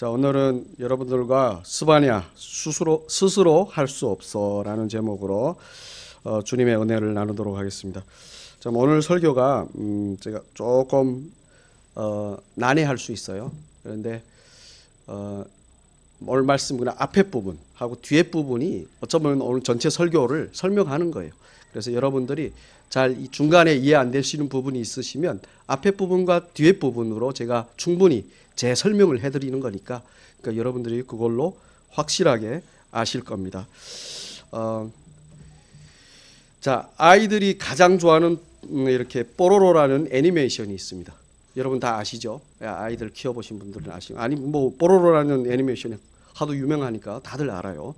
자, 오늘은 여러분들과 스바냐 스스로 할 수 없어라는 제목으로 주님의 은혜를 나누도록 하겠습니다. 자, 오늘 설교가 제가 조금 난해할 수 있어요. 그런데 오늘 말씀 그냥 앞에 부분하고 뒤에 부분이 어쩌면 오늘 전체 설교를 설명하는 거예요. 그래서 여러분들이 잘 이 중간에 이해 안 되시는 부분이 있으시면 앞에 부분과 뒤에 부분으로 제가 충분히 제 설명을 해드리는 거니까 그러니까 여러분들이 그걸로 확실하게 아실 겁니다. 자, 아이들이 가장 좋아하는 이렇게 뽀로로라는 애니메이션이 있습니다. 여러분 다 아시죠? 아이들 키워보신 분들은 아시고 아니 뭐 뽀로로라는 애니메이션이 하도 유명하니까 다들 알아요.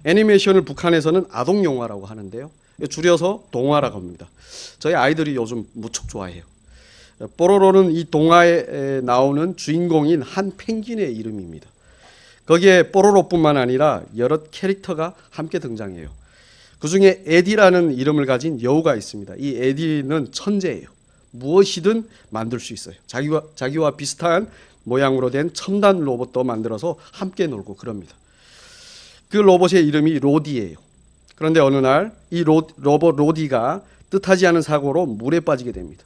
애니메이션을 북한에서는 아동 영화라고 하는데요. 줄여서 동화라고 합니다. 저희 아이들이 요즘 무척 좋아해요. 뽀로로는 이 동화에 나오는 주인공인 한 펭귄의 이름입니다. 거기에 뽀로로뿐만 아니라 여러 캐릭터가 함께 등장해요. 그 중에 에디라는 이름을 가진 여우가 있습니다. 이 에디는 천재예요. 무엇이든 만들 수 있어요. 자기와 비슷한 모양으로 된 첨단 로봇도 만들어서 함께 놀고 그럽니다. 그 로봇의 이름이 로디예요. 그런데 어느 날 이 로봇 로디가 뜻하지 않은 사고로 물에 빠지게 됩니다.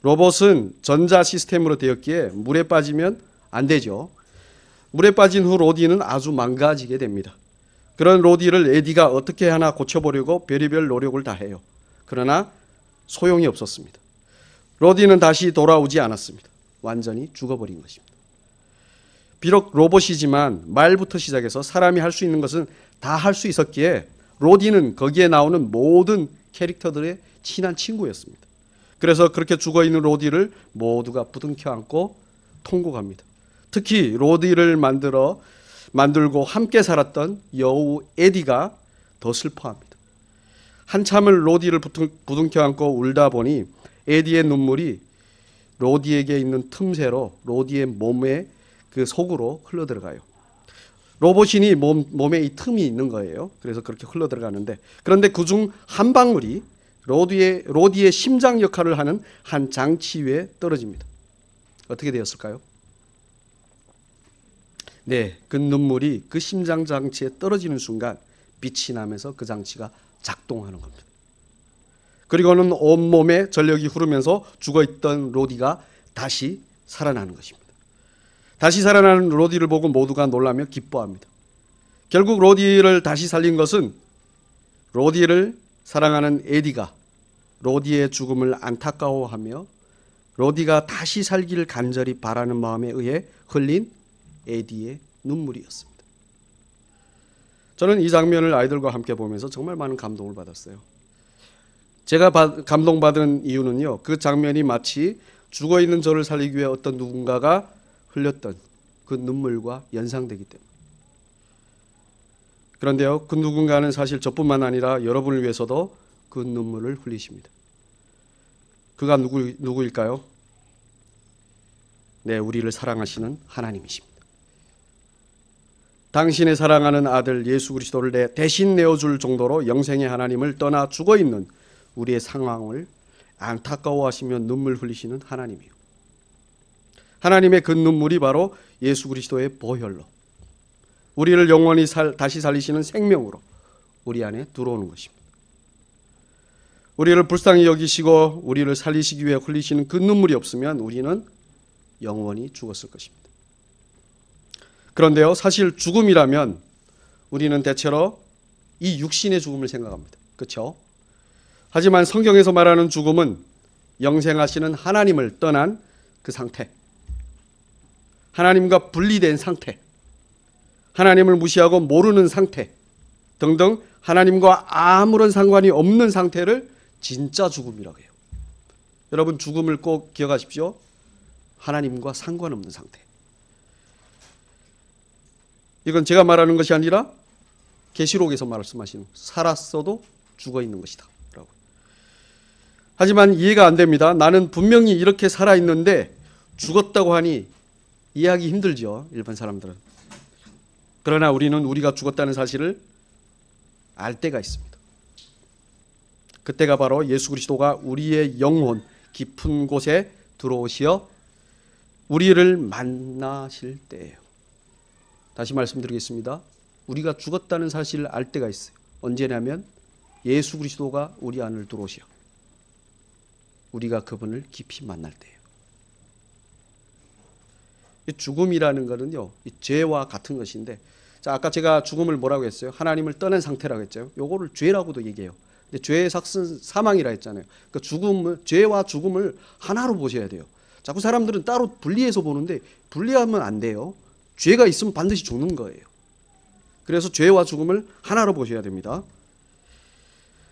로봇은 전자 시스템으로 되었기에 물에 빠지면 안 되죠. 물에 빠진 후 로디는 아주 망가지게 됩니다. 그런 로디를 에디가 어떻게 하나 고쳐보려고 별의별 노력을 다해요. 그러나 소용이 없었습니다. 로디는 다시 돌아오지 않았습니다. 완전히 죽어버린 것입니다. 비록 로봇이지만 말부터 시작해서 사람이 할 수 있는 것은 다 할 수 있었기에 로디는 거기에 나오는 모든 캐릭터들의 친한 친구였습니다. 그래서 그렇게 죽어있는 로디를 모두가 부둥켜 안고 통곡합니다. 특히 로디를 만들고 함께 살았던 여우 에디가 더 슬퍼합니다. 한참을 로디를 부둥켜 안고 울다 보니 에디의 눈물이 로디에게 있는 틈새로 로디의 몸의 그 속으로 흘러들어가요. 로봇이니 몸에 이 틈이 있는 거예요. 그래서 그렇게 흘러들어가는데 그런데 그중 한 방울이 로디의 심장 역할을 하는 한 장치 위에 떨어집니다. 어떻게 되었을까요? 네, 그 눈물이 그 심장 장치에 떨어지는 순간 빛이 나면서 그 장치가 작동하는 겁니다. 그리고는 온몸에 전력이 흐르면서 죽어있던 로디가 다시 살아나는 것입니다. 다시 살아나는 로디를 보고 모두가 놀라며 기뻐합니다. 결국 로디를 다시 살린 것은 로디를 사랑하는 에디가 로디의 죽음을 안타까워하며 로디가 다시 살기를 간절히 바라는 마음에 의해 흘린 에디의 눈물이었습니다. 저는 이 장면을 아이들과 함께 보면서 정말 많은 감동을 받았어요. 제가 감동받은 이유는요, 그 장면이 마치 죽어있는 저를 살리기 위해 어떤 누군가가 흘렸던 그 눈물과 연상되기 때문에. 그런데요, 그 누군가는 사실 저뿐만 아니라 여러분을 위해서도 그 눈물을 흘리십니다. 그가 누구일까요? 네, 우리를 사랑하시는 하나님이십니다. 당신의 사랑하는 아들 예수 그리스도를 대신 내어줄 정도로 영생의 하나님을 떠나 죽어있는 우리의 상황을 안타까워하시며 눈물 흘리시는 하나님이요. 하나님의 그 눈물이 바로 예수 그리스도의 보혈로 우리를 영원히 다시 살리시는 생명으로 우리 안에 들어오는 것입니다. 우리를 불쌍히 여기시고 우리를 살리시기 위해 흘리시는 그 눈물이 없으면 우리는 영원히 죽었을 것입니다. 그런데요, 사실 죽음이라면 우리는 대체로 이 육신의 죽음을 생각합니다. 그렇죠? 하지만 성경에서 말하는 죽음은 영생하시는 하나님을 떠난 그 상태, 하나님과 분리된 상태, 하나님을 무시하고 모르는 상태 등등 하나님과 아무런 상관이 없는 상태를 진짜 죽음이라고 해요. 여러분 죽음을 꼭 기억하십시오. 하나님과 상관없는 상태. 이건 제가 말하는 것이 아니라 계시록에서 말씀하시는 살았어도 죽어있는 것이다 라고. 하지만 이해가 안 됩니다. 나는 분명히 이렇게 살아있는데 죽었다고 하니 이해하기 힘들죠. 일반 사람들은. 그러나 우리는 우리가 죽었다는 사실을 알 때가 있습니다. 그때가 바로 예수 그리스도가 우리의 영혼 깊은 곳에 들어오시어 우리를 만나실 때예요. 다시 말씀드리겠습니다. 우리가 죽었다는 사실을 알 때가 있어요. 언제냐면 예수 그리스도가 우리 안을 들어오시어 우리가 그분을 깊이 만날 때예요. 이 죽음이라는 것은요, 이 죄와 같은 것인데, 자, 아까 제가 죽음을 뭐라고 했어요? 하나님을 떠난 상태라고 했죠. 요거를 죄라고도 얘기해요. 근데 죄의 삭은 사망이라 했잖아요. 그러니까 죽음을, 죄와 죽음을 하나로 보셔야 돼요. 자꾸 사람들은 따로 분리해서 보는데 분리하면 안 돼요. 죄가 있으면 반드시 죽는 거예요. 그래서 죄와 죽음을 하나로 보셔야 됩니다.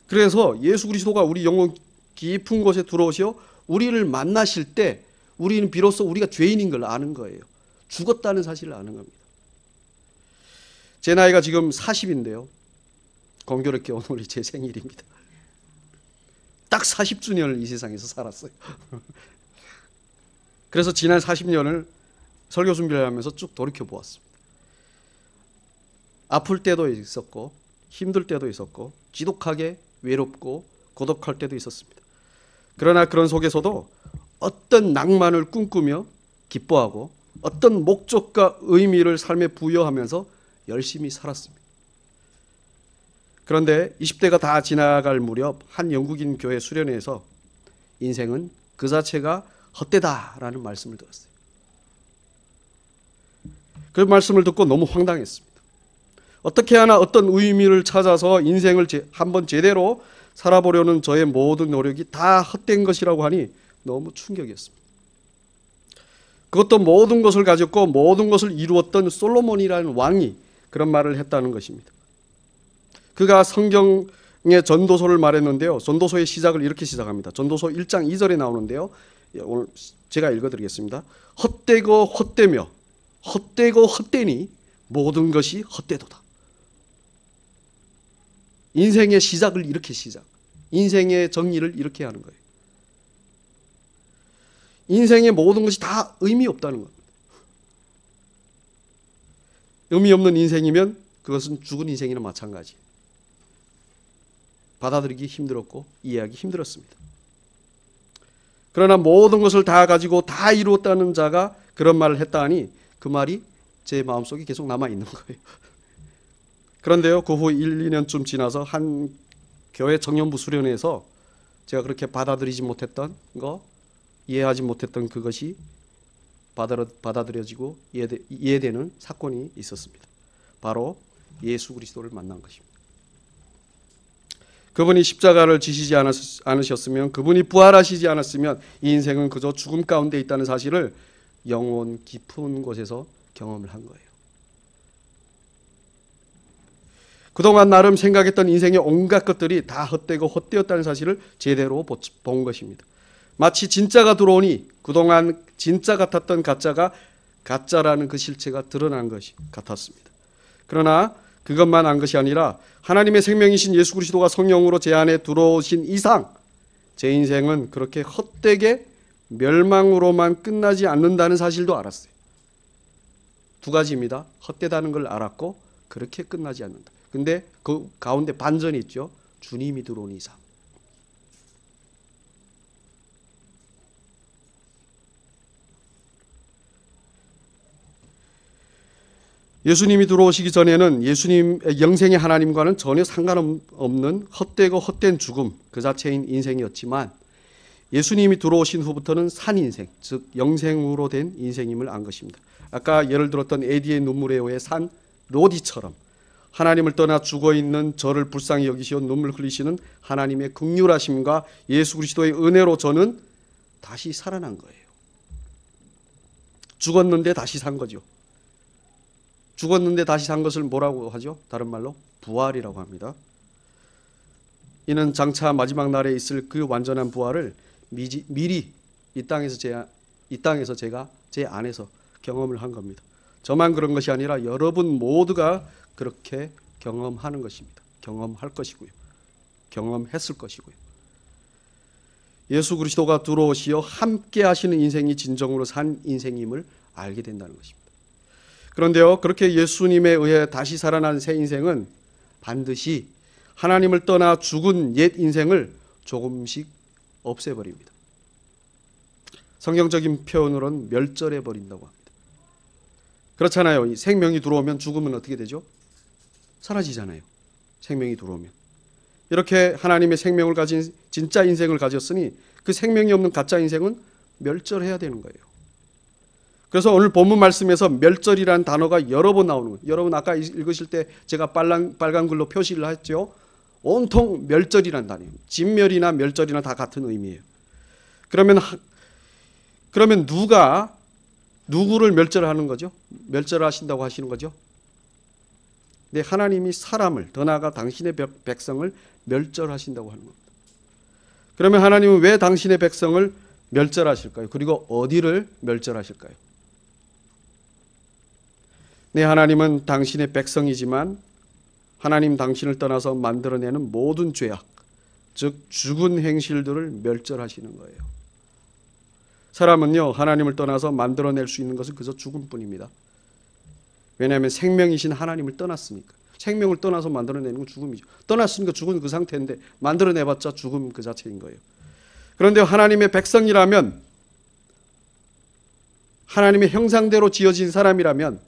그래서 예수 그리스도가 우리 영혼 깊은 곳에 들어오시어 우리를 만나실 때 우리는 비로소 우리가 죄인인 걸 아는 거예요. 죽었다는 사실을 아는 겁니다. 제 나이가 지금 40인데요. 공교롭게 오늘이 제 생일입니다. 딱 40주년을 이 세상에서 살았어요. 그래서 지난 40년을 설교 준비를 하면서 쭉 돌이켜 보았습니다. 아플 때도 있었고 힘들 때도 있었고 지독하게 외롭고 고독할 때도 있었습니다. 그러나 그런 속에서도 어떤 낭만을 꿈꾸며 기뻐하고 어떤 목적과 의미를 삶에 부여하면서 열심히 살았습니다. 그런데 20대가 다 지나갈 무렵 한 영국인 교회 수련회에서 인생은 그 자체가 헛되다라는 말씀을 들었어요. 그 말씀을 듣고 너무 황당했습니다. 어떻게 하나 어떤 의미를 찾아서 인생을 한번 제대로 살아보려는 저의 모든 노력이 다 헛된 것이라고 하니 너무 충격이었습니다. 그것도 모든 것을 가졌고 모든 것을 이루었던 솔로몬이라는 왕이 그런 말을 했다는 것입니다. 그가 성경의 전도서를 말했는데요. 전도서의 시작을 이렇게 시작합니다. 전도서 1장 2절에 나오는데요. 오늘 제가 읽어드리겠습니다. 헛되고 헛되며 헛되고 헛되니 모든 것이 헛되도다. 인생의 시작을 이렇게 인생의 정리를 이렇게 하는 거예요. 인생의 모든 것이 다 의미 없다는 겁니다. 의미 없는 인생이면 그것은 죽은 인생이나 마찬가지. 받아들이기 힘들었고 이해하기 힘들었습니다. 그러나 모든 것을 다 가지고 다 이루었다는 자가 그런 말을 했다 하니 그 말이 제 마음속에 계속 남아있는 거예요. 그런데요, 그 후 1, 2년쯤 지나서 한 교회 청년부 수련회에서 제가 그렇게 받아들이지 못했던 거, 이해하지 못했던 그것이 받아들여지고 이해되는 사건이 있었습니다. 바로 예수 그리스도를 만난 것입니다. 그분이 십자가를 지시지 않으셨으면, 그분이 부활하시지 않았으면 이 인생은 그저 죽음 가운데 있다는 사실을 영혼 깊은 곳에서 경험을 한 거예요. 그동안 나름 생각했던 인생의 온갖 것들이 다 헛되고 헛되었다는 사실을 제대로 본 것입니다. 마치 진짜가 들어오니 그동안 진짜 같았던 가짜가 가짜라는 그 실체가 드러난 것이 같았습니다. 그러나 그것만 한 것이 아니라 하나님의 생명이신 예수 그리스도가 성령으로 제 안에 들어오신 이상 제 인생은 그렇게 헛되게 멸망으로만 끝나지 않는다는 사실도 알았어요. 두 가지입니다. 헛되다는 걸 알았고 그렇게 끝나지 않는다. 근데 그 가운데 반전이 있죠. 주님이 들어온 이상. 예수님이 들어오시기 전에는 예수님의 영생의 하나님과는 전혀 상관없는 헛되고 헛된 죽음 그 자체인 인생이었지만 예수님이 들어오신 후부터는 산 인생, 즉 영생으로 된 인생임을 안 것입니다. 아까 예를 들었던 에디의 눈물의 호의 산 로디처럼 하나님을 떠나 죽어있는 저를 불쌍히 여기시어 눈물 흘리시는 하나님의 긍휼하심과 예수 그리스도의 은혜로 저는 다시 살아난 거예요. 죽었는데 다시 산 거죠. 죽었는데 다시 산 것을 뭐라고 하죠? 다른 말로 부활이라고 합니다. 이는 장차 마지막 날에 있을 그 완전한 부활을 미리 이 땅에서 제가 제 안에서 경험을 한 겁니다. 저만 그런 것이 아니라 여러분 모두가 그렇게 경험하는 것입니다. 경험할 것이고요. 경험했을 것이고요. 예수 그리스도가 들어오시어 함께 하시는 인생이 진정으로 산 인생임을 알게 된다는 것입니다. 그런데요, 그렇게 예수님에 의해 다시 살아난 새 인생은 반드시 하나님을 떠나 죽은 옛 인생을 조금씩 없애버립니다. 성경적인 표현으로는 멸절해버린다고 합니다. 그렇잖아요. 이 생명이 들어오면 죽음은 어떻게 되죠? 사라지잖아요. 생명이 들어오면. 이렇게 하나님의 생명을 가진 진짜 인생을 가졌으니 그 생명이 없는 가짜 인생은 멸절해야 되는 거예요. 그래서 오늘 본문 말씀에서 멸절이라는 단어가 여러 번 나오는 거예요. 여러분 아까 읽으실 때 제가 빨간 글로 표시를 했죠. 온통 멸절이라는 단어예요. 진멸이나 멸절이나 다 같은 의미예요. 그러면 누가 누구를 멸절하는 거죠? 멸절하신다고 하시는 거죠? 네, 하나님이 사람을, 더 나아가 당신의 백성을 멸절하신다고 하는 겁니다. 그러면 하나님은 왜 당신의 백성을 멸절하실까요? 그리고 어디를 멸절하실까요? 네, 하나님은 당신의 백성이지만 하나님 당신을 떠나서 만들어내는 모든 죄악, 즉 죽은 행실들을 멸절하시는 거예요. 사람은요, 하나님을 떠나서 만들어낼 수 있는 것은 그저 죽음뿐입니다. 왜냐하면 생명이신 하나님을 떠났으니까. 생명을 떠나서 만들어내는 건 죽음이죠. 떠났으니까 죽은 그 상태인데 만들어내봤자 죽음 그 자체인 거예요. 그런데 하나님의 백성이라면, 하나님의 형상대로 지어진 사람이라면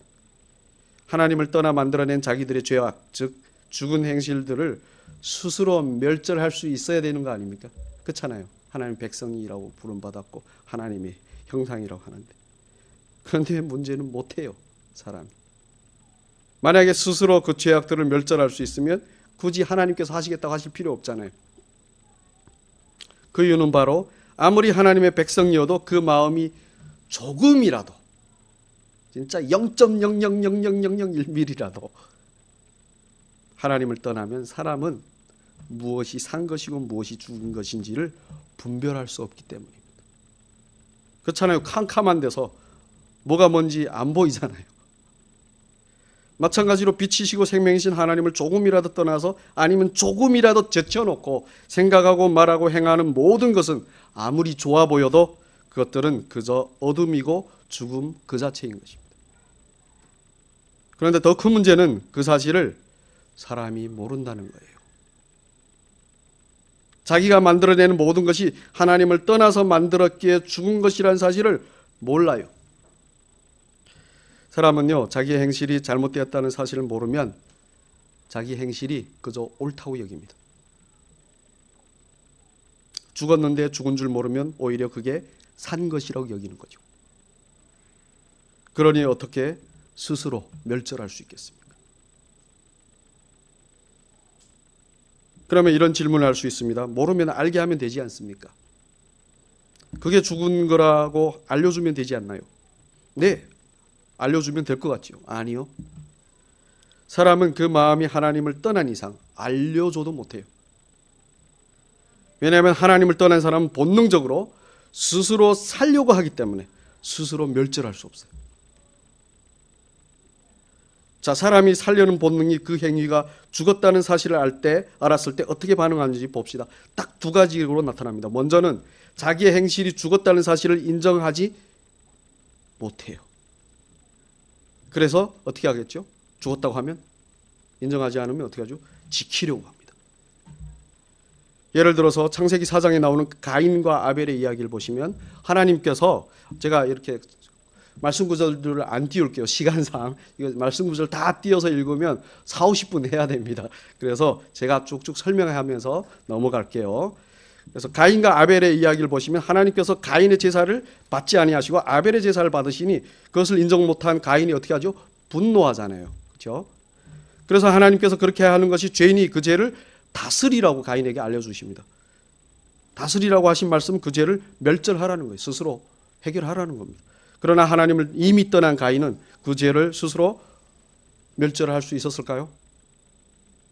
하나님을 떠나 만들어낸 자기들의 죄악, 즉 죽은 행실들을 스스로 멸절할 수 있어야 되는 거 아닙니까? 그렇잖아요. 하나님 백성이라고 부름받았고 하나님의 형상이라고 하는데. 그런데 문제는 못해요. 사람이. 만약에 스스로 그 죄악들을 멸절할 수 있으면 굳이 하나님께서 하시겠다고 하실 필요 없잖아요. 그 이유는 바로 아무리 하나님의 백성이어도 그 마음이 조금이라도, 진짜 0.0000001mm라도 하나님을 떠나면 사람은 무엇이 산 것이고 무엇이 죽은 것인지를 분별할 수 없기 때문입니다. 그렇잖아요. 캄캄한 데서 뭐가 뭔지 안 보이잖아요. 마찬가지로 빛이시고 생명이신 하나님을 조금이라도 떠나서, 아니면 조금이라도 제쳐놓고 생각하고 말하고 행하는 모든 것은 아무리 좋아 보여도 그것들은 그저 어둠이고 죽음 그 자체인 것입니다. 그런데 더 큰 문제는 그 사실을 사람이 모른다는 거예요. 자기가 만들어내는 모든 것이 하나님을 떠나서 만들었기에 죽은 것이라는 사실을 몰라요. 사람은요, 자기 행실이 잘못되었다는 사실을 모르면 자기 행실이 그저 옳다고 여깁니다. 죽었는데 죽은 줄 모르면 오히려 그게 산 것이라고 여기는 거죠. 그러니 어떻게 스스로 멸절할 수 있겠습니까? 그러면 이런 질문을 할 수 있습니다. 모르면 알게 하면 되지 않습니까? 그게 죽은 거라고 알려주면 되지 않나요? 네, 알려주면 될 것 같죠? 아니요. 사람은 그 마음이 하나님을 떠난 이상 알려줘도 못해요. 왜냐하면 하나님을 떠난 사람은 본능적으로 스스로 살려고 하기 때문에 스스로 멸절할 수 없어요. 자, 사람이 살려는 본능이 그 행위가 죽었다는 사실을 알았을 때 어떻게 반응하는지 봅시다. 딱 두 가지로 나타납니다. 먼저는 자기의 행실이 죽었다는 사실을 인정하지 못해요. 그래서 어떻게 하겠죠? 죽었다고 하면, 인정하지 않으면 어떻게 하죠? 지키려고 합니다. 예를 들어서 창세기 4장에 나오는 가인과 아벨의 이야기를 보시면 하나님께서, 제가 이렇게 말씀 구절들을 안 띄울게요. 시간상 이거 말씀 구절 다 띄어서 읽으면 40-50분 해야 됩니다. 그래서 제가 쭉쭉 설명하면서 넘어갈게요. 그래서 가인과 아벨의 이야기를 보시면 하나님께서 가인의 제사를 받지 아니하시고 아벨의 제사를 받으시니 그것을 인정 못한 가인이 어떻게 하죠? 분노하잖아요. 그렇죠? 그래서 하나님께서 그렇게 하는 것이 죄인이 그 죄를 다스리라고 가인에게 알려주십니다. 다스리라고 하신 말씀은 그 죄를 멸절하라는 거예요. 스스로 해결하라는 겁니다. 그러나 하나님을 이미 떠난 가인은 그 죄를 스스로 멸절할 수 있었을까요?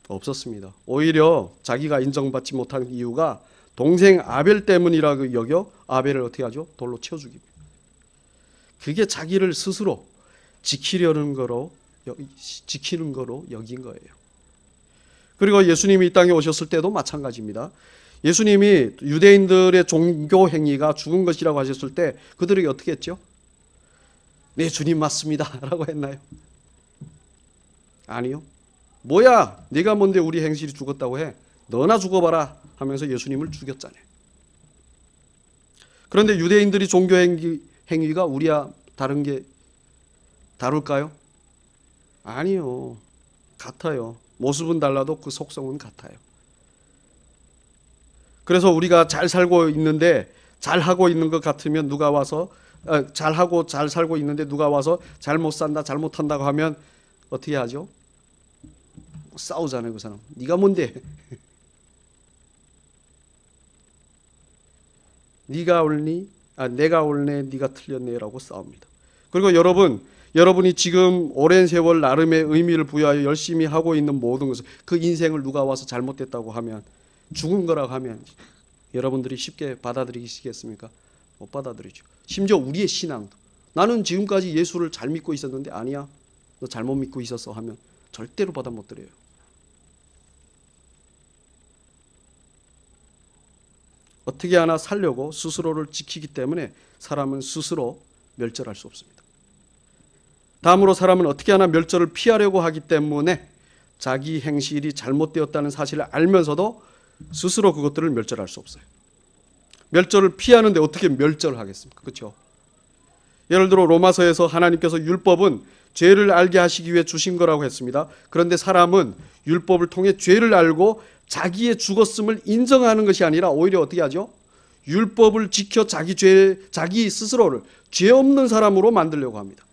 없었습니다. 오히려 자기가 인정받지 못한 이유가 동생 아벨 때문이라고 여겨 아벨을 어떻게 하죠? 돌로 쳐 죽입니다. 그게 자기를 스스로 지키는 거로 여긴 거예요. 그리고 예수님이 이 땅에 오셨을 때도 마찬가지입니다. 예수님이 유대인들의 종교 행위가 죽은 것이라고 하셨을 때 그들에게 어떻게 했죠? 네, 주님 맞습니다 라고 했나요? 아니요. 뭐야, 네가 뭔데 우리 행실이 죽었다고 해? 너나 죽어봐라 하면서 예수님을 죽였잖아요. 그런데 유대인들이 종교 행위가 우리와 다를까요? 아니요. 같아요. 모습은 달라도 그 속성은 같아요. 그래서 우리가 잘 살고 있는데 잘하고 있는 것 같으면 누가 와서 잘하고 잘 살고 있는데 누가 와서 잘못 산다 잘못한다고 하면 어떻게 하죠? 싸우잖아요. 그 사람. 네가 뭔데? 네가 옳니? 내가 옳네 네가 틀렸네라고 싸웁니다. 그리고 여러분이 지금 오랜 세월 나름의 의미를 부여하여 열심히 하고 있는 모든 것을 그 인생을 누가 와서 잘못됐다고 하면 죽은 거라고 하면 여러분들이 쉽게 받아들이시겠습니까? 못 받아들이죠. 심지어 우리의 신앙도 나는 지금까지 예수를 잘 믿고 있었는데 아니야 너 잘못 믿고 있었어 하면 절대로 받아 못 들여요. 어떻게 하나 살려고 스스로를 지키기 때문에 사람은 스스로 멸절할 수 없습니다. 다음으로 사람은 어떻게 하나 멸절을 피하려고 하기 때문에 자기 행실이 잘못되었다는 사실을 알면서도 스스로 그것들을 멸절할 수 없어요. 멸절을 피하는데 어떻게 멸절을 하겠습니까? 그렇죠? 예를 들어 로마서에서 하나님께서 율법은 죄를 알게 하시기 위해 주신 거라고 했습니다. 그런데 사람은 율법을 통해 죄를 알고 자기의 죽었음을 인정하는 것이 아니라 오히려 어떻게 하죠? 율법을 지켜 자기 스스로를 죄 없는 사람으로 만들려고 합니다.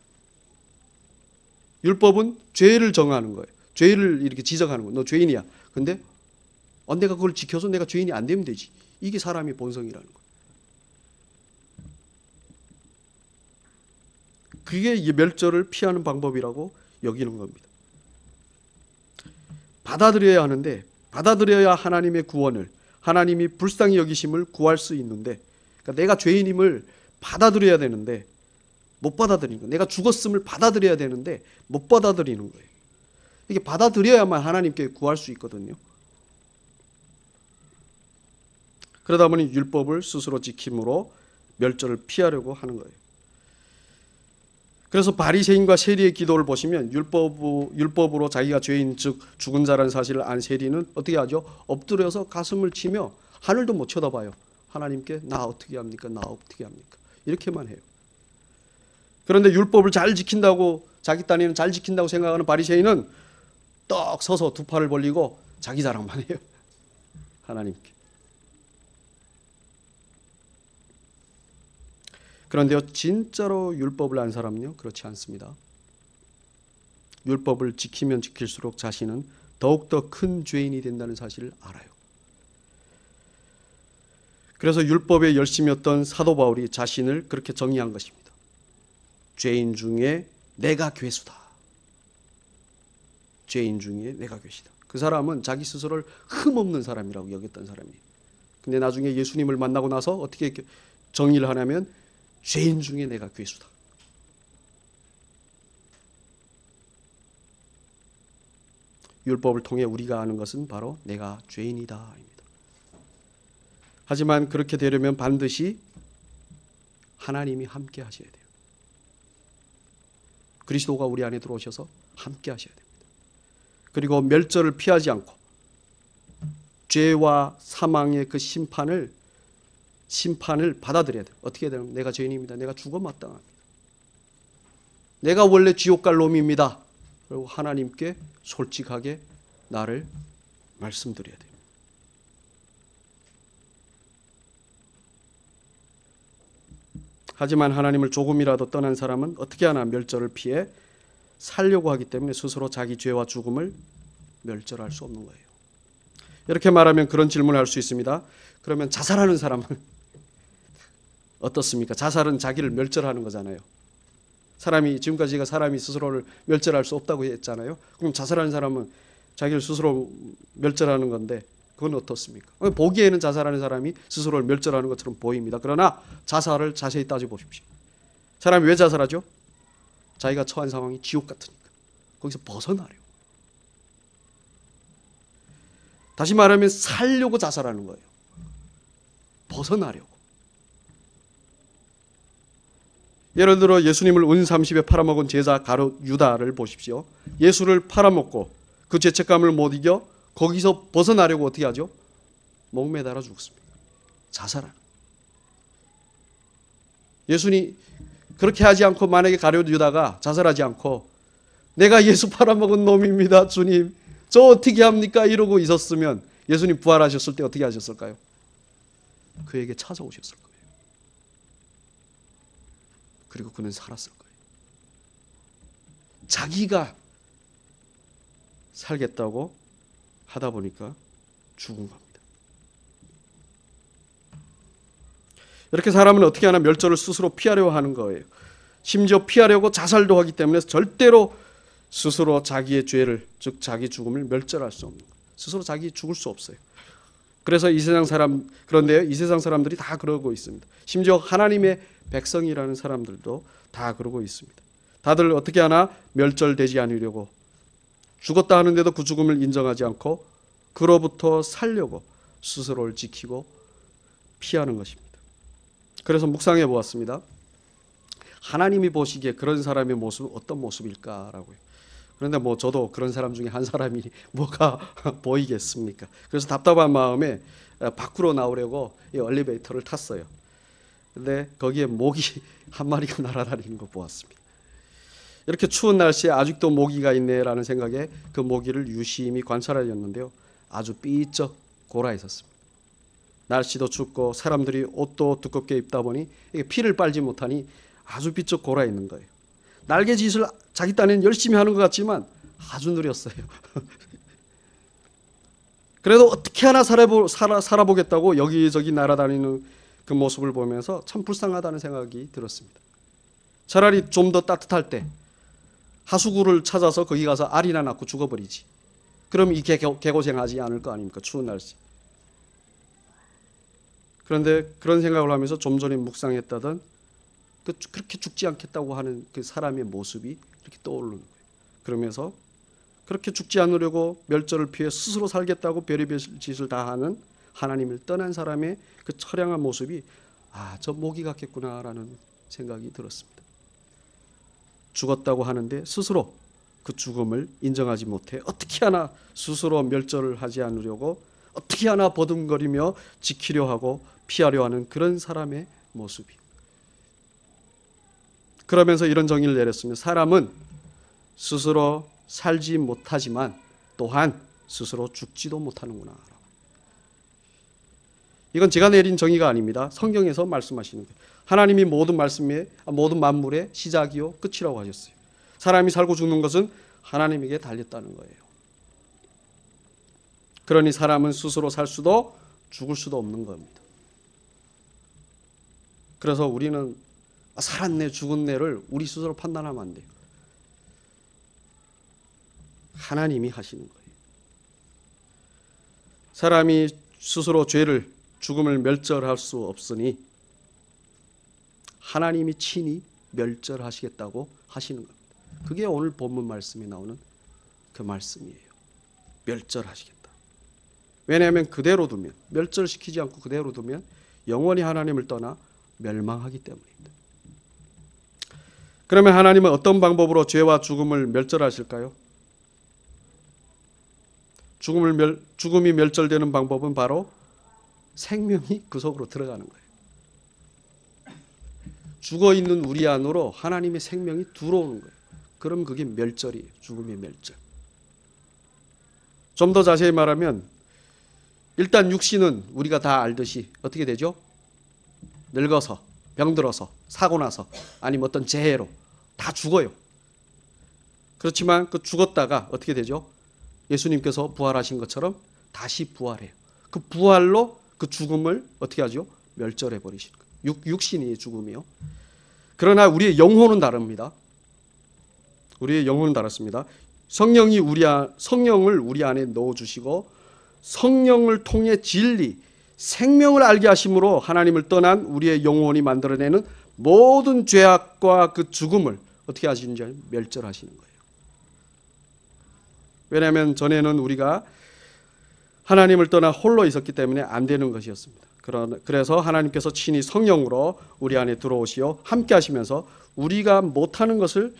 율법은 죄를 정하는 거예요. 죄를 이렇게 지적하는 거예요. 너 죄인이야. 근데 내가 그걸 지켜서 내가 죄인이 안 되면 되지. 이게 사람의 본성이라는 거예요. 그게 이 멸절을 피하는 방법이라고 여기는 겁니다. 받아들여야 하는데 받아들여야 하나님의 구원을 하나님이 불쌍히 여기심을 구할 수 있는데 그러니까 내가 죄인임을 받아들여야 되는데 못 받아들이는 거예요. 내가 죽었음을 받아들여야 되는데 못 받아들이는 거예요. 이게 받아들여야만 하나님께 구할 수 있거든요. 그러다 보니 율법을 스스로 지킴으로 멸절을 피하려고 하는 거예요. 그래서 바리새인과 세리의 기도를 보시면 율법으로 자기가 죄인 즉 죽은 자라는 사실을 안 세리는 어떻게 하죠? 엎드려서 가슴을 치며 하늘도 못 쳐다봐요. 하나님께 나 어떻게 합니까? 나 어떻게 합니까? 이렇게만 해요. 그런데 율법을 잘 지킨다고 자기 딴에는 잘 지킨다고 생각하는 바리새인은 떡 서서 두 팔을 벌리고 자기 자랑만 해요. 하나님께. 그런데요, 진짜로 율법을 안 사람은요, 그렇지 않습니다. 율법을 지키면 지킬수록 자신은 더욱더 큰 죄인이 된다는 사실을 알아요. 그래서 율법에 열심이었던 사도 바울이 자신을 그렇게 정의한 것입니다. 죄인 중에 내가 괴수다. 죄인 중에 내가 괴시다. 그 사람은 자기 스스로를 흠없는 사람이라고 여겼던 사람이에요. 근데 나중에 예수님을 만나고 나서 어떻게 정의를 하냐면 죄인 중에 내가 괴수다. 율법을 통해 우리가 아는 것은 바로 내가 죄인이다. 하지만 그렇게 되려면 반드시 하나님이 함께 하셔야 돼요. 그리스도가 우리 안에 들어오셔서 함께 하셔야 됩니다. 그리고 멸절을 피하지 않고 죄와 사망의 그 심판을 받아들여야 돼요. 어떻게 되냐면 내가 죄인입니다. 내가 죽어 마땅합니다. 내가 원래 지옥 갈 놈입니다. 그리고 하나님께 솔직하게 나를 말씀드려야 돼요. 하지만 하나님을 조금이라도 떠난 사람은 어떻게 하나 멸절을 피해 살려고 하기 때문에 스스로 자기 죄와 죽음을 멸절할 수 없는 거예요. 이렇게 말하면 그런 질문을 할 수 있습니다. 그러면 자살하는 사람은 어떻습니까? 자살은 자기를 멸절하는 거잖아요. 지금까지 제가 사람이 스스로를 멸절할 수 없다고 했잖아요. 그럼 자살하는 사람은 자기를 스스로 멸절하는 건데 그건 어떻습니까? 보기에는 자살하는 사람이 스스로를 멸절하는 것처럼 보입니다. 그러나 자살을 자세히 따져보십시오. 사람이 왜 자살하죠? 자기가 처한 상황이 지옥 같으니까. 거기서 벗어나려고. 다시 말하면 살려고 자살하는 거예요. 벗어나려고. 예를 들어 예수님을 은 30에 팔아먹은 제자 가룟 유다를 보십시오. 예수를 팔아먹고 그 죄책감을 못 이겨 거기서 벗어나려고 어떻게 하죠? 목매달아 죽습니다. 자살하는. 예수님 그렇게 하지 않고 만약에 가룟 유다가 자살하지 않고 내가 예수 팔아먹은 놈입니다 주님 저 어떻게 합니까 이러고 있었으면 예수님 부활하셨을 때 어떻게 하셨을까요? 그에게 찾아오셨을 거예요. 그리고 그는 살았을 거예요. 자기가 살겠다고 하다 보니까 죽은 겁니다. 이렇게 사람은 어떻게 하나 멸절을 스스로 피하려 하는 거예요. 심지어 피하려고 자살도 하기 때문에 절대로 스스로 자기의 죄를, 즉 자기 죽음을 멸절할 수 없는 거예요. 스스로 자기 죽을 수 없어요. 그래서 이 세상 사람, 그런데요, 이 세상 사람들이 다 그러고 있습니다. 심지어 하나님의 백성이라는 사람들도 다 그러고 있습니다. 다들 어떻게 하나 멸절되지 않으려고 죽었다 하는데도 그 죽음을 인정하지 않고 그로부터 살려고 스스로를 지키고 피하는 것입니다. 그래서 묵상해 보았습니다. 하나님이 보시기에 그런 사람의 모습은 어떤 모습일까라고요. 그런데 뭐 저도 그런 사람 중에 한 사람이 뭐가 보이겠습니까? 그래서 답답한 마음에 밖으로 나오려고 이 엘리베이터를 탔어요. 근데 거기에 모기 한 마리가 날아다니는 거 보았습니다. 이렇게 추운 날씨에 아직도 모기가 있네라는 생각에 그 모기를 유심히 관찰하였는데요. 아주 삐쩍 골아 있었습니다. 날씨도 춥고 사람들이 옷도 두껍게 입다 보니 이게 피를 빨지 못하니 아주 삐쩍 골아 있는 거예요. 날개짓을 자기 딴에는 열심히 하는 것 같지만 아주 느렸어요. 그래도 어떻게 하나 살아보겠다고 여기저기 날아다니는 그 모습을 보면서 참 불쌍하다는 생각이 들었습니다. 차라리 좀 더 따뜻할 때 하수구를 찾아서 거기 가서 알이나 낳고 죽어버리지. 그럼 이 개고생하지 않을 거 아닙니까? 추운 날씨. 그런데 그런 생각을 하면서 좀 전에 묵상했다던 그렇게 죽지 않겠다고 하는 그 사람의 모습이 이렇게 떠오르는 거예요. 그러면서 그렇게 죽지 않으려고 멸절을 피해 스스로 살겠다고 별의별 짓을 다 하는 하나님을 떠난 사람의 그 처량한 모습이 저 모기 같겠구나라는 생각이 들었습니다. 죽었다고 하는데 스스로 그 죽음을 인정하지 못해 어떻게 하나 스스로 멸절을 하지 않으려고 어떻게 하나 버둥거리며 지키려 하고 피하려 하는 그런 사람의 모습이. 그러면서 이런 정의를 내렸습니다. 사람은 스스로 살지 못하지만 또한 스스로 죽지도 못하는구나. 이건 제가 내린 정의가 아닙니다. 성경에서 말씀하시는 거예요. 하나님이 모든 만물의 시작이요 끝이라고 하셨어요. 사람이 살고 죽는 것은 하나님에게 달렸다는 거예요. 그러니 사람은 스스로 살 수도 죽을 수도 없는 겁니다. 그래서 우리는 살았네 죽었네를 우리 스스로 판단하면 안 돼요. 하나님이 하시는 거예요. 사람이 스스로 죄를 죽음을 멸절할 수 없으니 하나님이 친히 멸절하시겠다고 하시는 겁니다. 그게 오늘 본문 말씀에 나오는 그 말씀이에요. 멸절하시겠다. 왜냐하면 그대로 두면, 멸절시키지 않고 그대로 두면 영원히 하나님을 떠나 멸망하기 때문입니다. 그러면 하나님은 어떤 방법으로 죄와 죽음을 멸절하실까요? 죽음이 멸절되는 방법은 바로 생명이 그 속으로 들어가는 거예요. 죽어있는 우리 안으로 하나님의 생명이 들어오는 거예요. 그럼 그게 멸절이에요. 죽음의 멸절. 좀 더 자세히 말하면 일단 육신은 우리가 다 알듯이 어떻게 되죠? 늙어서, 병들어서, 사고 나서 아니면 어떤 재해로 다 죽어요. 그렇지만 그 죽었다가 어떻게 되죠? 예수님께서 부활하신 것처럼 다시 부활해요. 그 부활로 그 죽음을 어떻게 하죠? 멸절해 버리시는 거예요. 육신이 죽음이요. 그러나 우리의 영혼은 다릅니다. 우리의 영혼은 다릅니다. 성령을 우리 안에 넣어주시고 성령을 통해 진리, 생명을 알게 하심으로 하나님을 떠난 우리의 영혼이 만들어내는 모든 죄악과 그 죽음을 어떻게 하시는지 멸절하시는 거예요. 왜냐하면 전에는 우리가 하나님을 떠나 홀로 있었기 때문에 안 되는 것이었습니다. 그래서 하나님께서 친히 성령으로 우리 안에 들어오시어 함께 하시면서 우리가 못하는 것을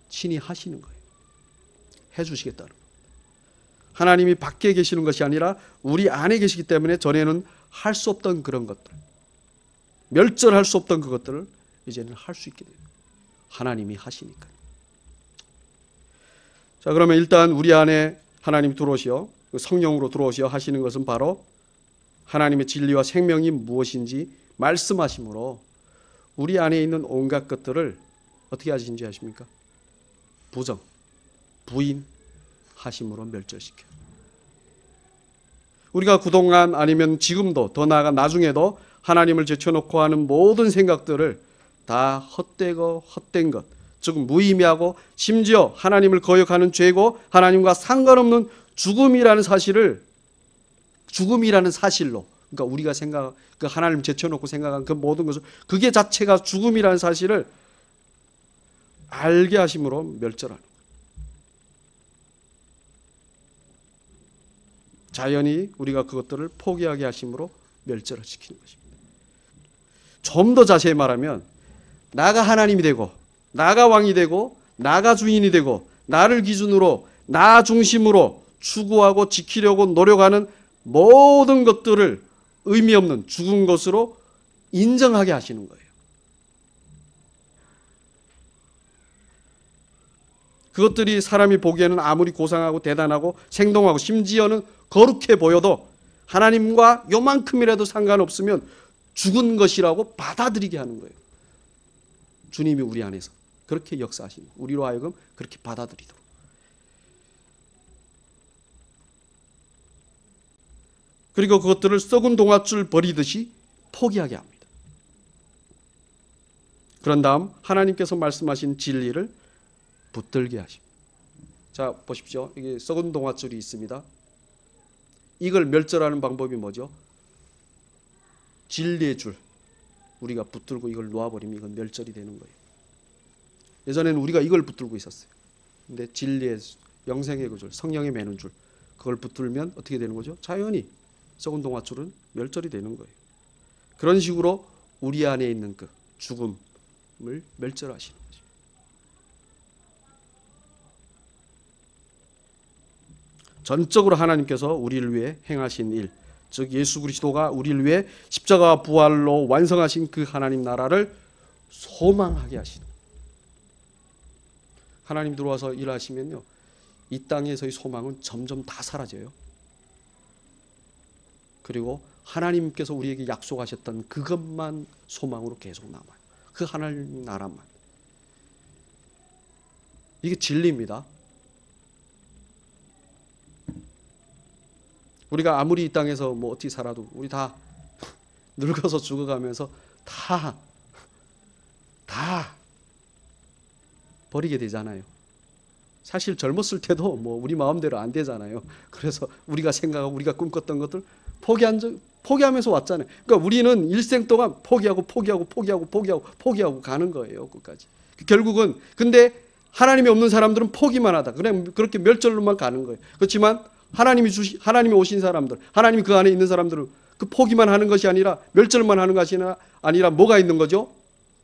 친히 하시는 거예요. 해주시겠다는 거예요. 하나님이 밖에 계시는 것이 아니라 우리 안에 계시기 때문에 전에는 할 수 없던 그런 것들, 멸절할 수 없던 그것들을 이제는 할 수 있게 됩니다. 하나님이 하시니까요. 자, 그러면 일단 우리 안에 하나님 들어오시어 성령으로 들어오시어 하시는 것은 바로 하나님의 진리와 생명이 무엇인지 말씀하심으로 우리 안에 있는 온갖 것들을 어떻게 하시는지 아십니까? 부정, 부인하심으로 멸절시켜요. 우리가 그동안 아니면 지금도 더 나아가 나중에도 하나님을 제쳐놓고 하는 모든 생각들을 다 헛되고 헛된 것, 즉 무의미하고 심지어 하나님을 거역하는 죄고 하나님과 상관없는 죽음이라는 사실로, 그러니까 우리가 그 하나님 제쳐놓고 생각한 그 모든 것을, 그게 자체가 죽음이라는 사실을 알게 하심으로 멸절하는 거예요. 자연히 우리가 그것들을 포기하게 하심으로 멸절을 시키는 것입니다. 좀 더 자세히 말하면 나가 하나님이 되고 나가 왕이 되고 나가 주인이 되고 나를 기준으로 나 중심으로 추구하고 지키려고 노력하는 모든 것들을 의미 없는 죽은 것으로 인정하게 하시는 거예요. 그것들이 사람이 보기에는 아무리 고상하고 대단하고 생동하고 심지어는 거룩해 보여도 하나님과 요만큼이라도 상관없으면 죽은 것이라고 받아들이게 하는 거예요. 주님이 우리 안에서 그렇게 역사하시는, 우리로 하여금 그렇게 받아들이도록. 그리고 그것들을 썩은 동아줄 버리듯이 포기하게 합니다. 그런 다음 하나님께서 말씀하신 진리를 붙들게 하십니다. 자, 보십시오. 이게 썩은 동아줄이 있습니다. 이걸 멸절하는 방법이 뭐죠? 진리의 줄, 우리가 붙들고 이걸 놓아버리면 이건 멸절이 되는 거예요. 예전에는 우리가 이걸 붙들고 있었어요. 근데 진리의 영생의 그 줄, 성령의 매는 줄, 그걸 붙들면 어떻게 되는 거죠? 자연히 썩은 동아줄은 멸절이 되는 거예요. 그런 식으로 우리 안에 있는 그 죽음을 멸절하시는 거죠. 전적으로 하나님께서 우리를 위해 행하신 일, 즉 예수 그리스도가 우리를 위해 십자가와 부활로 완성하신 그 하나님 나라를 소망하게 하시는, 하나님 들어와서 일하시면요, 이 땅에서의 소망은 점점 다 사라져요. 그리고 하나님께서 우리에게 약속하셨던 그것만 소망으로 계속 남아요. 그 하나님 나라만. 이게 진리입니다. 우리가 아무리 이 땅에서 뭐 어떻게 살아도 우리 다 늙어서 죽어가면서 다 버리게 되잖아요. 사실 젊었을 때도 뭐 우리 마음대로 안 되잖아요. 그래서 우리가 생각하고 우리가 꿈꿨던 것들 포기하면서 왔잖아요. 그러니까 우리는 일생 동안 포기하고 가는 거예요. 끝까지. 결국은 근데 하나님이 없는 사람들은 포기만 하다. 그냥 그렇게 멸절로만 가는 거예요. 그렇지만 하나님이 오신 사람들, 하나님이 그 안에 있는 사람들은 그 포기만 하는 것이 아니라 멸절만 하는 것이 아니라 뭐가 있는 거죠?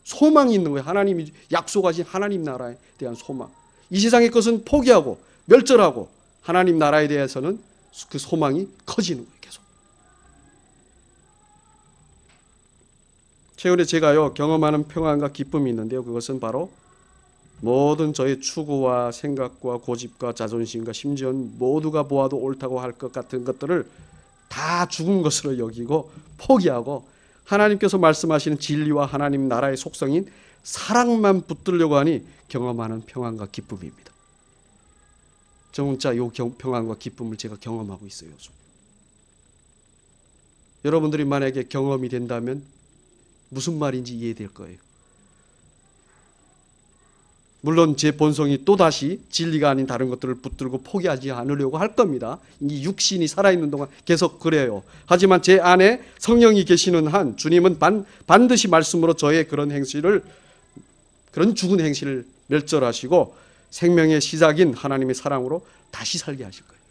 소망이 있는 거예요. 하나님이 약속하신 하나님 나라에 대한 소망. 이 세상의 것은 포기하고 멸절하고 하나님 나라에 대해서는 그 소망이 커지는 거예요. 계속. 최근에 제가요 경험하는 평안과 기쁨이 있는데요. 그것은 바로 모든 저의 추구와 생각과 고집과 자존심과 심지어는 모두가 보아도 옳다고 할 것 같은 것들을 다 죽은 것으로 여기고 포기하고 하나님께서 말씀하시는 진리와 하나님 나라의 속성인 사랑만 붙들려고 하니 경험하는 평안과 기쁨입니다. 저 진짜 이 평안과 기쁨을 제가 경험하고 있어요. 여러분들이 만약에 경험이 된다면 무슨 말인지 이해될 거예요. 물론 제 본성이 또다시 진리가 아닌 다른 것들을 붙들고 포기하지 않으려고 할 겁니다. 이 육신이 살아있는 동안 계속 그래요. 하지만 제 안에 성령이 계시는 한 주님은 반드시 말씀으로 저의 그런 죽은 행실을 멸절하시고 생명의 시작인 하나님의 사랑으로 다시 살게 하실 거예요.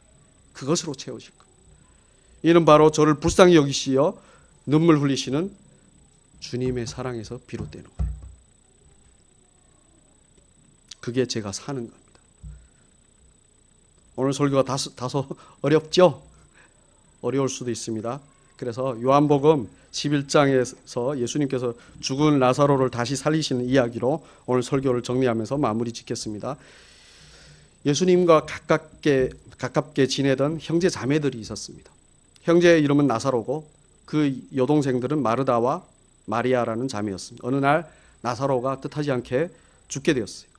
그것으로 채우실 거예요. 이는 바로 저를 불쌍히 여기시어 눈물 흘리시는 주님의 사랑에서 비롯되는 거예요. 그게 제가 사는 겁니다. 오늘 설교가 다소 어렵죠? 어려울 수도 있습니다. 그래서 요한복음 11장에서 예수님께서 죽은 나사로를 다시 살리시는 이야기로 오늘 설교를 정리하면서 마무리 짓겠습니다. 예수님과 가깝게 지내던 형제 자매들이 있었습니다. 형제의 이름은 나사로고 그 여동생들은 마르다와 마리아라는 자매였습니다. 어느 날 나사로가 뜻하지 않게 죽게 되었어요.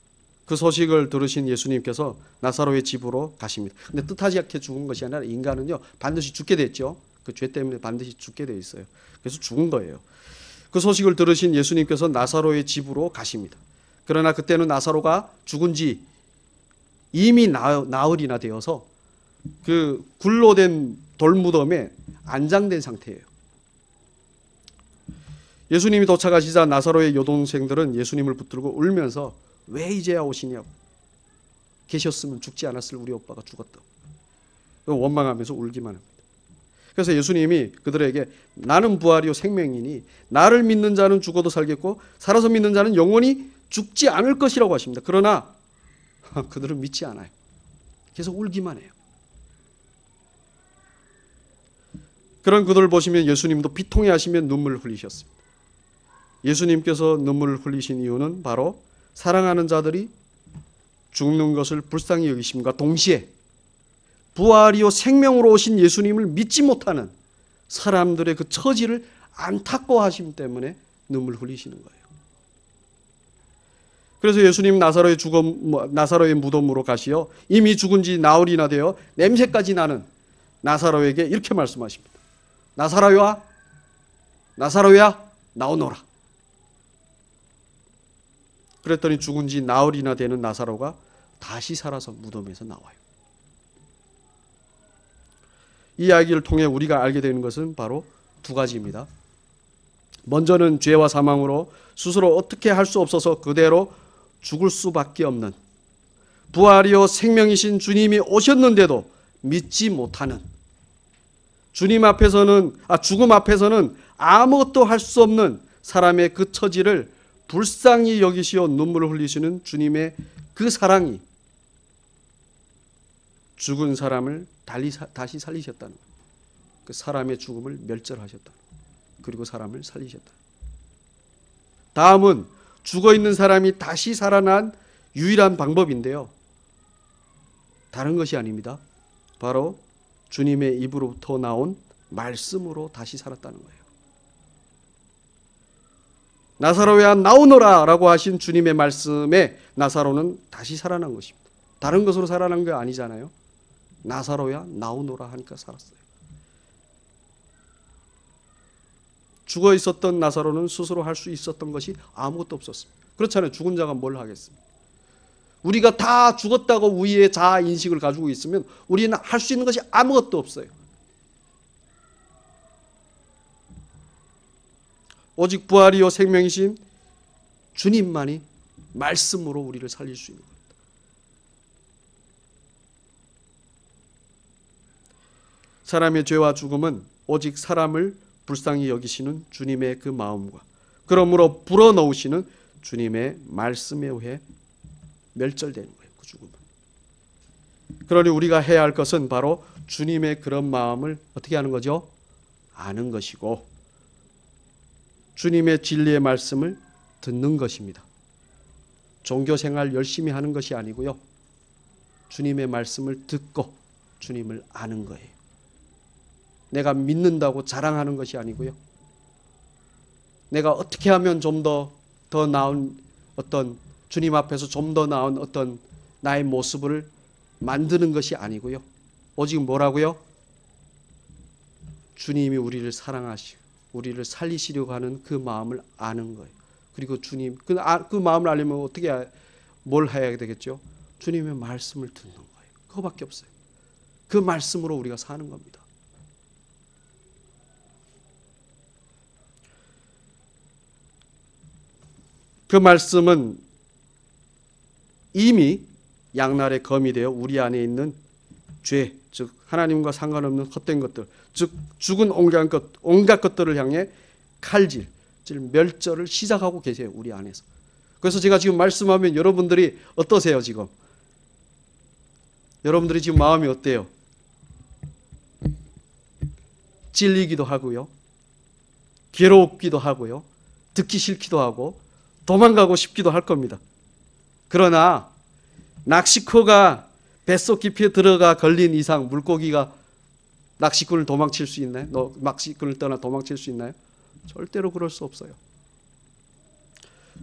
그 소식을 들으신 예수님께서 나사로의 집으로 가십니다. 근데 뜻하지 않게 죽은 것이 아니라 인간은요 반드시 죽게 됐죠. 그 죄 때문에 반드시 죽게 돼 있어요. 그래서 죽은 거예요. 그 소식을 들으신 예수님께서 나사로의 집으로 가십니다. 그러나 그때는 나사로가 죽은 지 이미 나흘이나 되어서 그 굴로 된 돌무덤에 안장된 상태예요. 예수님이 도착하시자 나사로의 여동생들은 예수님을 붙들고 울면서 왜 이제야 오시냐고, 계셨으면 죽지 않았을 우리 오빠가 죽었다고 원망하면서 울기만 합니다. 그래서 예수님이 그들에게 나는 부활이요 생명이니 나를 믿는 자는 죽어도 살겠고 살아서 믿는 자는 영원히 죽지 않을 것이라고 하십니다. 그러나 그들은 믿지 않아요. 계속 울기만 해요. 그런 그들을 보시면 예수님도 비통해 하시며 눈물을 흘리셨습니다. 예수님께서 눈물을 흘리신 이유는 바로 사랑하는 자들이 죽는 것을 불쌍히 여기심과 동시에 부활이요 생명으로 오신 예수님을 믿지 못하는 사람들의 그 처지를 안타까워하심 때문에 눈물 흘리시는 거예요. 그래서 예수님 나사로의 무덤으로 가시어 이미 죽은 지 나흘이나 되어 냄새까지 나는 나사로에게 이렇게 말씀하십니다. 나사로야 나오너라. 그랬더니 죽은 지 나흘이나 되는 나사로가 다시 살아서 무덤에서 나와요. 이 이야기를 통해 우리가 알게 되는 것은 바로 두 가지입니다. 먼저는 죄와 사망으로 스스로 어떻게 할 수 없어서 그대로 죽을 수밖에 없는, 부활이요 생명이신 주님이 오셨는데도 믿지 못하는, 죽음 앞에서는 아무것도 할 수 없는 사람의 그 처지를 불쌍히 여기시어 눈물을 흘리시는 주님의 그 사랑이 죽은 사람을 다시 살리셨다는 거예요. 그 사람의 죽음을 멸절하셨다. 그리고 사람을 살리셨다. 다음은 죽어있는 사람이 다시 살아난 유일한 방법인데요. 다른 것이 아닙니다. 바로 주님의 입으로부터 나온 말씀으로 다시 살았다는 거예요. 나사로야 나오너라 라고 하신 주님의 말씀에 나사로는 다시 살아난 것입니다. 다른 것으로 살아난 게 아니잖아요. 나사로야 나오너라 하니까 살았어요. 죽어 있었던 나사로는 스스로 할 수 있었던 것이 아무것도 없었습니다. 그렇잖아요. 죽은 자가 뭘 하겠습니까? 우리가 다 죽었다고 우리의 자아 인식을 가지고 있으면 우리는 할 수 있는 것이 아무것도 없어요. 오직 부활이요 생명이신 주님만이 말씀으로 우리를 살릴 수 있는 겁니다. 사람의 죄와 죽음은 오직 사람을 불쌍히 여기시는 주님의 그 마음과 그러므로 불어넣으시는 주님의 말씀에 의해 멸절되는 거예요. 그 죽음은. 그러니 우리가 해야 할 것은 바로 주님의 그런 마음을 어떻게 하는 거죠? 아는 것이고 주님의 진리의 말씀을 듣는 것입니다. 종교생활 열심히 하는 것이 아니고요. 주님의 말씀을 듣고 주님을 아는 거예요. 내가 믿는다고 자랑하는 것이 아니고요. 내가 어떻게 하면 좀 더 나은 어떤 주님 앞에서 좀 더 나은 어떤 나의 모습을 만드는 것이 아니고요. 오직 뭐라고요? 주님이 우리를 사랑하시고 우리를 살리시려고 하는 그 마음을 아는 거예요. 그리고 주님 그 마음을 알려면 어떻게 뭘 해야 되겠죠? 주님의 말씀을 듣는 거예요. 그거밖에 없어요. 그 말씀으로 우리가 사는 겁니다. 그 말씀은 이미 양날의 검이 되어 우리 안에 있는 죄, 즉 하나님과 상관없는 헛된 것들, 즉 죽은 온갖 것들을 향해 칼질, 즉 멸절을 시작하고 계세요. 우리 안에서. 그래서 제가 지금 말씀하면 여러분들이 어떠세요? 지금 여러분들이 지금 마음이 어때요? 찔리기도 하고요. 괴롭기도 하고요. 듣기 싫기도 하고 도망가고 싶기도 할 겁니다. 그러나 낚시코가 뱃속 깊이 들어가 걸린 이상 물고기가 낚시꾼을 도망칠 수 있나요? 낚시꾼을 떠나 도망칠 수 있나요? 절대로 그럴 수 없어요.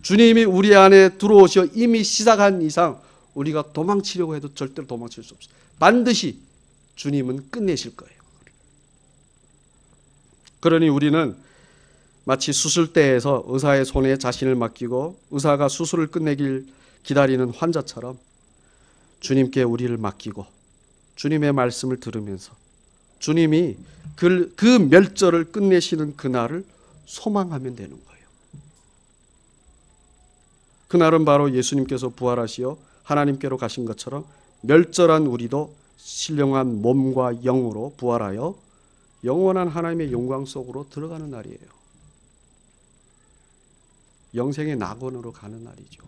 주님이 우리 안에 들어오셔 이미 시작한 이상 우리가 도망치려고 해도 절대로 도망칠 수 없어요. 반드시 주님은 끝내실 거예요. 그러니 우리는 마치 수술대에서 의사의 손에 자신을 맡기고 의사가 수술을 끝내길 기다리는 환자처럼 주님께 우리를 맡기고 주님의 말씀을 들으면서 주님이 그 멸절을 끝내시는 그날을 소망하면 되는 거예요. 그날은 바로 예수님께서 부활하시어 하나님께로 가신 것처럼 멸절한 우리도 신령한 몸과 영으로 부활하여 영원한 하나님의 영광 속으로 들어가는 날이에요. 영생의 낙원으로 가는 날이죠.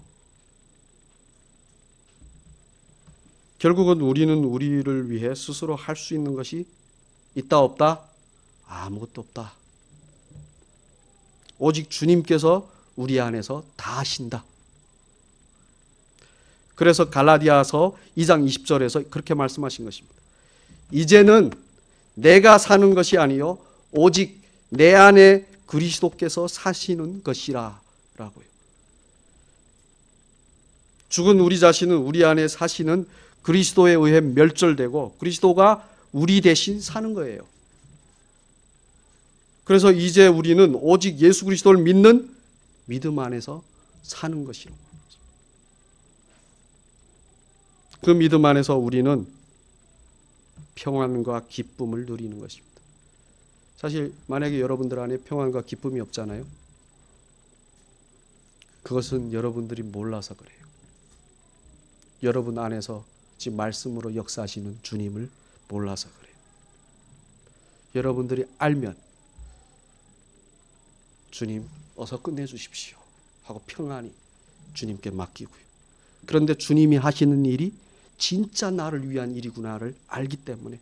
결국은 우리는 우리를 위해 스스로 할 수 있는 것이 있다 없다? 아무것도 없다. 오직 주님께서 우리 안에서 다 하신다. 그래서 갈라디아서 2장 20절에서 그렇게 말씀하신 것입니다. 이제는 내가 사는 것이 아니요 오직 내 안에 그리스도께서 사시는 것이라 라고요. 죽은 우리 자신은 우리 안에 사시는 그리스도에 의해 멸절되고 그리스도가 우리 대신 사는 거예요. 그래서 이제 우리는 오직 예수 그리스도를 믿는 믿음 안에서 사는 것이로. 그 믿음 안에서 우리는 평안과 기쁨을 누리는 것입니다. 사실 만약에 여러분들 안에 평안과 기쁨이 없잖아요. 그것은 여러분들이 몰라서 그래요. 여러분 안에서 지금 말씀으로 역사하시는 주님을 몰라서 그래요. 여러분들이 알면 주님 어서 끝내주십시오 하고 평안히 주님께 맡기고요. 그런데 주님이 하시는 일이 진짜 나를 위한 일이구나를 알기 때문에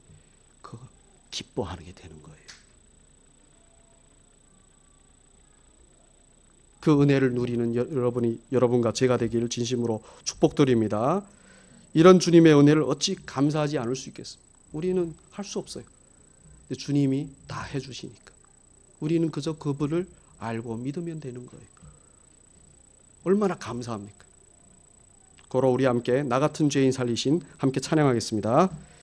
그 기뻐하게 되는 거예요. 그 은혜를 누리는 여러분과 제가 되기를 진심으로 축복드립니다. 이런 주님의 은혜를 어찌 감사하지 않을 수 있겠습니까? 우리는 할 수 없어요. 근데 주님이 다 해주시니까 우리는 그저 그분을 알고 믿으면 되는 거예요. 얼마나 감사합니까? 고로 우리 함께 나 같은 죄인 살리신 함께 찬양하겠습니다.